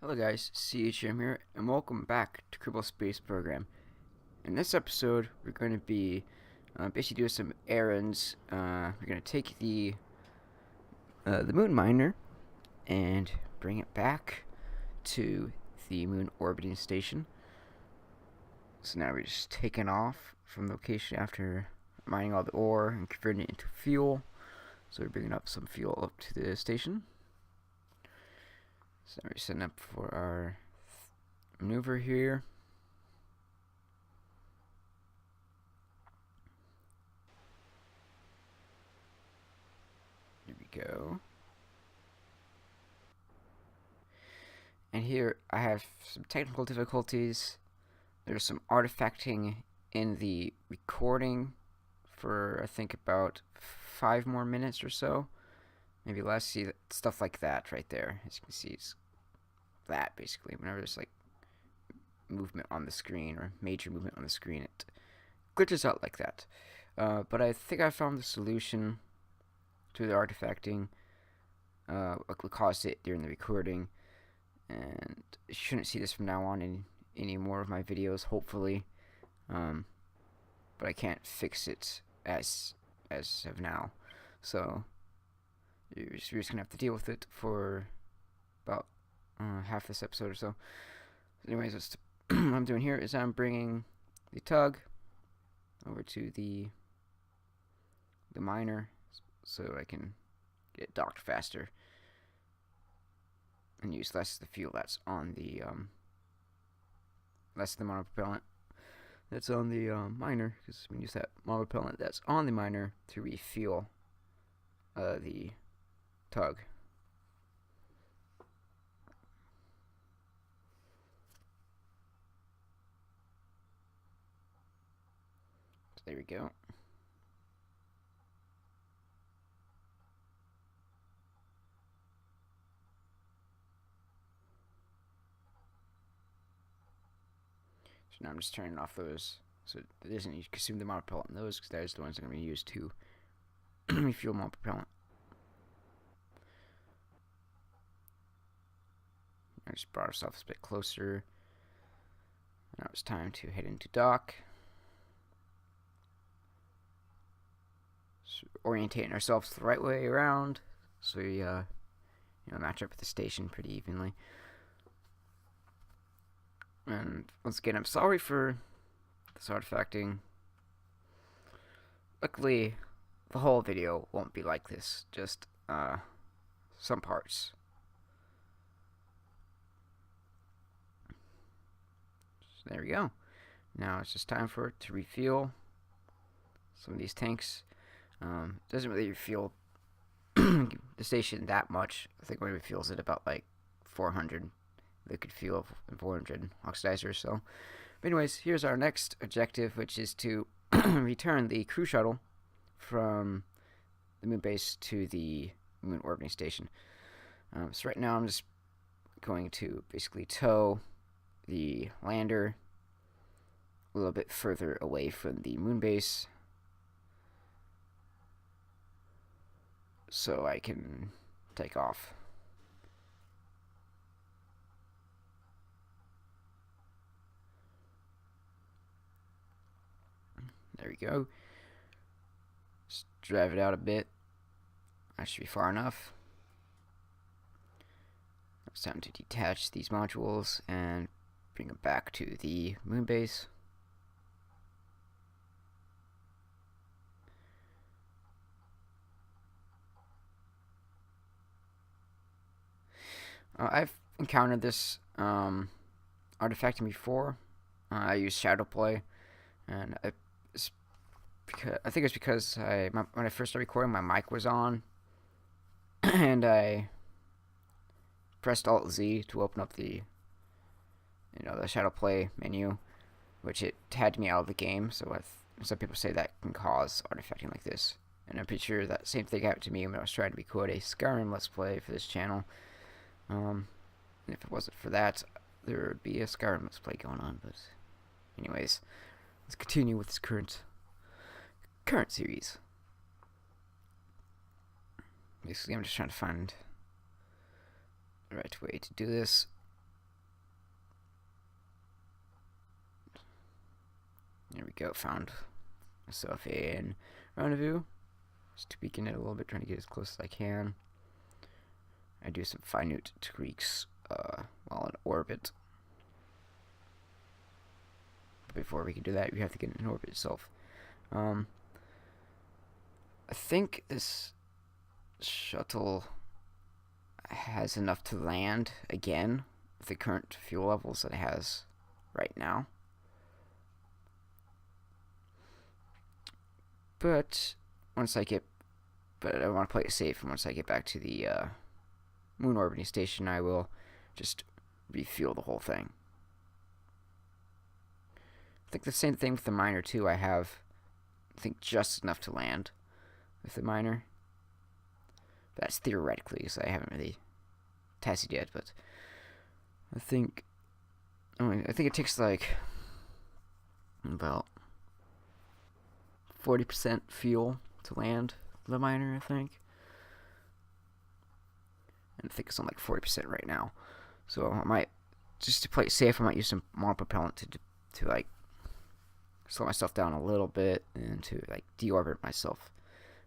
Hello guys, CHM here, and welcome back to Kerbal Space Program. In this episode, we're going to be basically doing some errands. We're going to take the moon miner and bring it back to the moon orbiting station. So now we're just taking off from the location after mining all the ore and converting it into fuel. So we're bringing up some fuel up to the station. So we're setting up for our maneuver here. Here we go. And here I have some technical difficulties. There's some artifacting in the recording for I think about 5 more minutes or so. Maybe less. See stuff like that right there. As you can see, it's that basically. Whenever there's like movement on the screen or major movement on the screen, it glitches out like that. But I think I found the solution to the artifacting. What caused it during the recording, and you shouldn't see this from now on in any more of my videos, hopefully. But I can't fix it as of now, so you're just gonna have to deal with it for about half this episode or so. Anyways, what I'm doing here is I'm bringing the tug over to the miner so I can get it docked faster and use less of the fuel that's on the less of the monopropellant that's on the miner, because we use that monopropellant that's on the miner to refuel the tug. So there we go. So now I'm just turning off those so it doesn't consume the monopropellant in those, because that is the ones I'm going to use to refuel monopropellant. I just brought ourselves a bit closer. Now it's time to head into dock. So orientating ourselves the right way around, so we match up with the station pretty evenly. And once again, I'm sorry for this artifacting. Luckily, the whole video won't be like this, just some parts. So there we go. Now it's just time for it to refuel some of these tanks. Doesn't really refuel the station that much. I think when it refuels it about like 400 liquid fuel and 400 oxidizer. So, but anyways, here's our next objective, which is to return the crew shuttle from the moon base to the moon orbiting station. So right now I'm just going to basically tow the lander a little bit further away from the moon base so I can take off. There we go. Just drive it out a bit. That should be far enough. It's time to detach these modules and bring them back to the moon base. I've encountered this artifacting before. I used shadow play, and I think it's because when I first started recording, my mic was on, and I pressed Alt Z to open up the shadow play menu, which it had me out of the game. So some people say that can cause artifacting like this, and I'm pretty sure that same thing happened to me when I was trying to record a Skyrim Let's Play for this channel. And if it wasn't for that, there would be a Skyrim Let's Play going on. But anyways, let's continue with this current series. Basically, I'm just trying to find the right way to do this. There we go. Found myself in rendezvous. Just tweaking it a little bit, trying to get as close as I can. I do some finite tweaks while in orbit. But before we can do that, we have to get in orbit itself. I think this shuttle has enough to land again with the current fuel levels that it has right now. But I want to play it safe. And once I get back to the moon orbiting station, I will just refuel the whole thing. I think the same thing with the miner too. I have, I think, just enough to land with the miner. That's theoretically, because I haven't really tested yet. But I think it takes like about 40% fuel to land the miner, I think. And I think it's on like 40% right now. So I might, just to play it safe, I might use some more propellant to like slow myself down a little bit and to like deorbit myself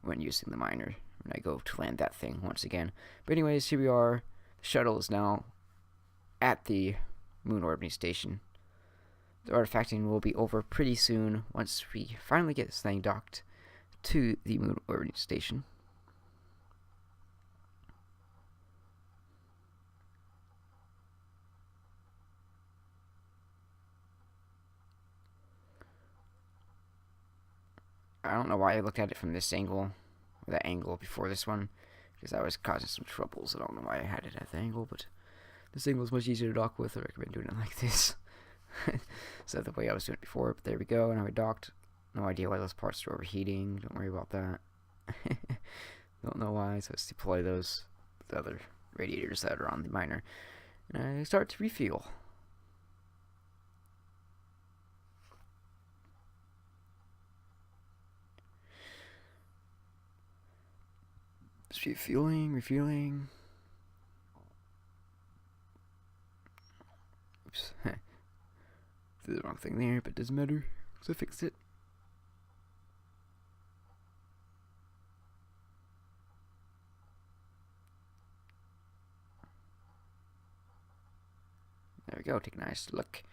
when using the miner when I go to land that thing once again. But anyways, here we are. The shuttle is now at the moon orbiting station. The artifacting will be over pretty soon once we finally get this thing docked to the moon orbiting station. I don't know why I looked at it from this angle, or that angle before this one, because I was causing some troubles. I don't know why I had it at that angle, but this angle is much easier to dock with. I recommend doing it like this. So the way I was doing it before, but there we go. Now we docked. No idea why those parts are overheating. Don't worry about that. Don't know why. So let's deploy those with the other radiators that are on the miner, and I start to refuel. Just refueling. Oops. Did the wrong thing there, but it doesn't matter, because I fixed it. There we go. Take a nice look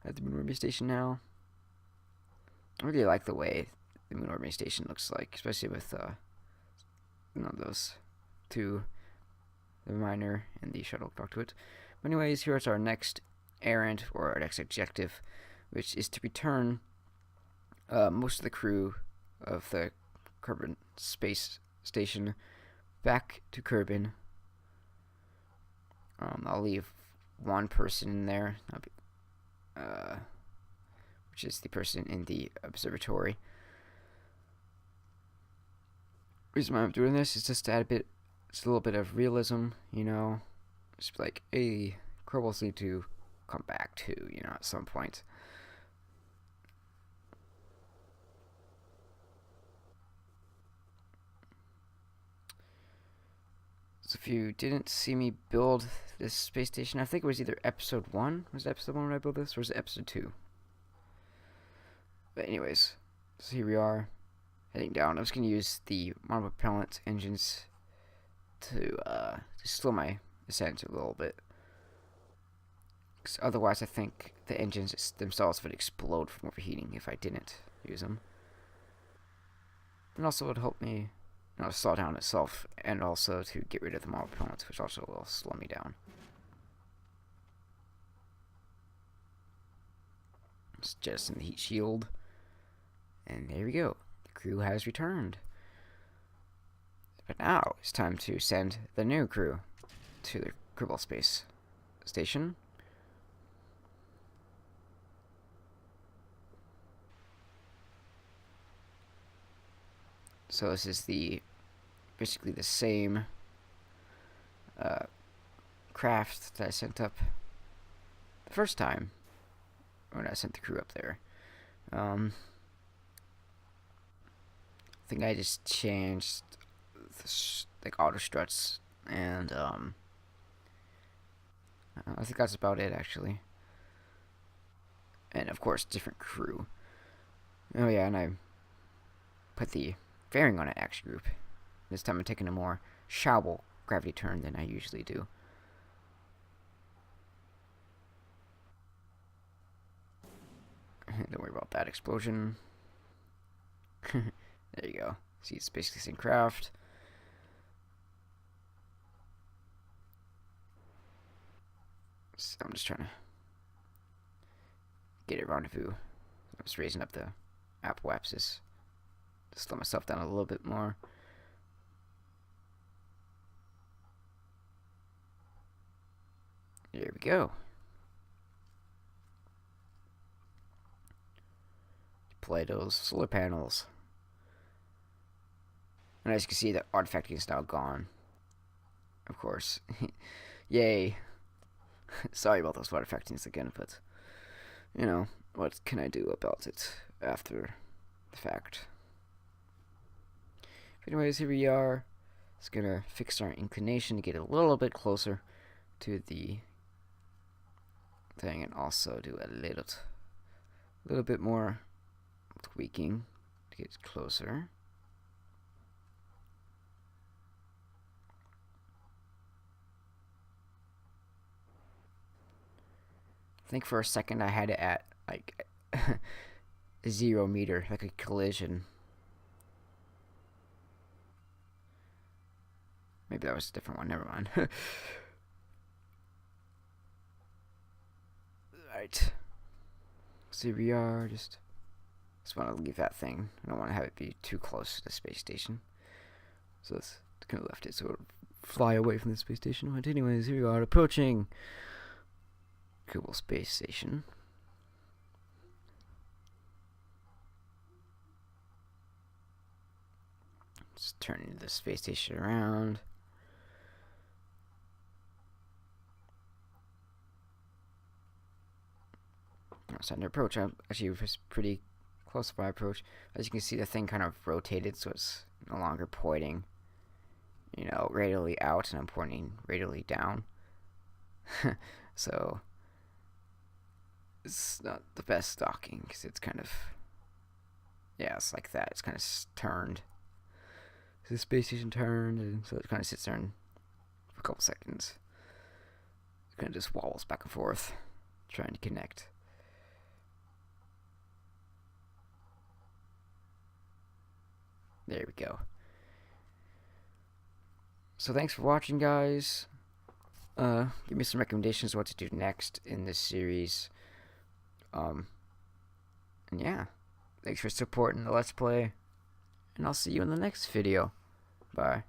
at the moon orbiting station now. I really like the way the moon orbiting station looks like, especially with those two, the miner and the shuttle docked to it. But anyways, here's our next errand, or our next objective, which is to return most of the crew of the Kerbal space station back to Kerbal. I'll leave one person in there, which is the person in the observatory. Reason why I'm doing this is just to add a little bit of realism, just like, hey, Kerbals need to come back too, at some point. So if you didn't see me build this space station, I think it was either episode 1. Was it episode 1 when I built this, or was it episode 2? But anyways, so here we are, heading down. I'm just going to use the monopropellant engines to slow my ascent a little bit. Because otherwise, I think the engines themselves would explode from overheating if I didn't use them. And also, it would help me slow down itself, and also to get rid of the monopropellant, which also will slow me down. Just jettison the heat shield. And there we go. The crew has returned. But now it's time to send the new crew to the Kerbal space station. So this is basically the same craft that I sent up the first time when I sent the crew up there. I think I just changed like auto struts, and I think that's about it actually. And of course, different crew. Oh yeah, and I put the fairing on an X group. This time I'm taking a more shallow gravity turn than I usually do. Don't worry about that explosion. There you go. See, it's basically the same craft. So I'm just trying to get it rendezvous. I'm just raising up the apoapsis to slow myself down a little bit more. There we go. Deploy those solar panels. And as you can see, the artifacting is now gone. Of course. Yay. Sorry about those artifactings again, but you know, what can I do about it after the fact? Anyways, here we are. It's gonna fix our inclination to get a little bit closer to the thing, and also do a little bit more tweaking to get closer. I think for a second I had it at like 0 meter, like a collision. Maybe that was a different one. Never mind. Right. So here we are. Just want to leave that thing. I don't want to have it be too close to the space station. So let's kind of left it so it'll fly away from the space station. But anyways, here we are approaching Kerbal space station. Just turning the space station around. It's time to approach. Actually, it was pretty close to my approach. As you can see, the thing kind of rotated, so it's no longer pointing, you know, radially out, and I'm pointing radially down. So it's not the best docking because it's kind of, yeah, it's like that. It's kind of turned. So the space station turned, and so it kind of sits there for a couple seconds. It kind of just wobbles back and forth, trying to connect. There we go. So thanks for watching, guys. Give me some recommendations of what to do next in this series. And yeah, thanks for supporting the Let's Play, and I'll see you in the next video. Bye.